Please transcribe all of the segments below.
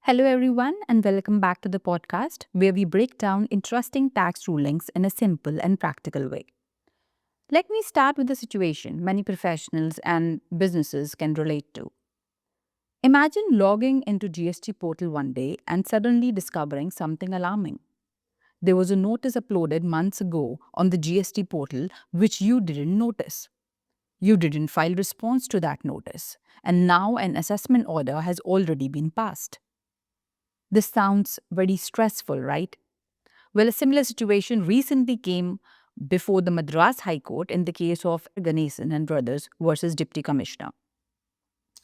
Hello, everyone, and welcome back to the podcast where we break down interesting tax rulings in a simple and practical way. Let me start with a situation many professionals and businesses can relate to. Imagine logging into GST portal one day and suddenly discovering something alarming. There was a notice uploaded months ago on the GST portal which you didn't notice. You didn't file response to that notice, and now an assessment order has already been passed. This sounds very stressful, right? Well, a similar situation recently came before the Madras High Court in the case of Ganesan and Brothers versus Deputy Commissioner.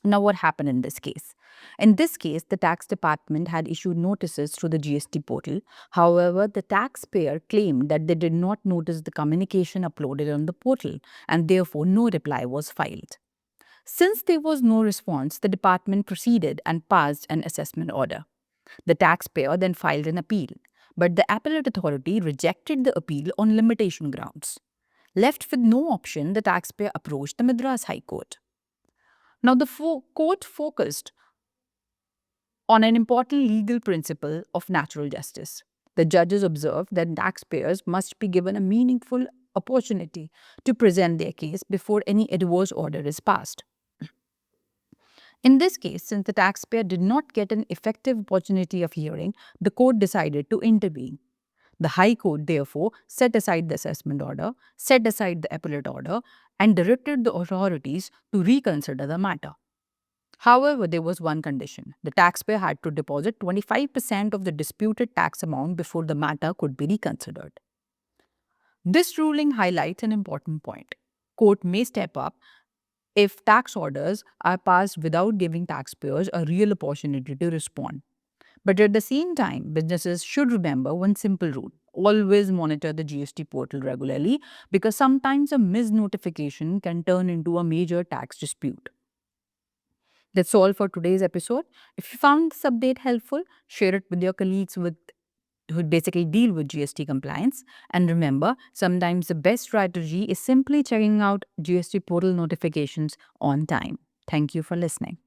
Now, what happened in this case? In this case, the tax department had issued notices through the GST portal. However, the taxpayer claimed that they did not notice the communication uploaded on the portal and therefore no reply was filed. Since there was no response, the department proceeded and passed an assessment order. The taxpayer then filed an appeal, but the appellate authority rejected the appeal on limitation grounds. Left with no option, the taxpayer approached the Madras High Court. Now, the court focused on an important legal principle of natural justice. The judges observed that taxpayers must be given a meaningful opportunity to present their case before any adverse order is passed. In this case, since the taxpayer did not get an effective opportunity of hearing, the court decided to intervene. The High Court, therefore, set aside the assessment order, set aside the appellate order, and directed the authorities to reconsider the matter. However, there was one condition. The taxpayer had to deposit 25% of the disputed tax amount before the matter could be reconsidered. This ruling highlights an important point. Court may step up if tax orders are passed without giving taxpayers a real opportunity to respond. But at the same time, businesses should remember one simple rule. Always monitor the GST portal regularly because sometimes a missed notification can turn into a major tax dispute. That's all for today's episode. If you found this update helpful, share it with your colleagues who basically deal with GST compliance. And remember, sometimes the best strategy is simply checking out GST portal notifications on time. Thank you for listening.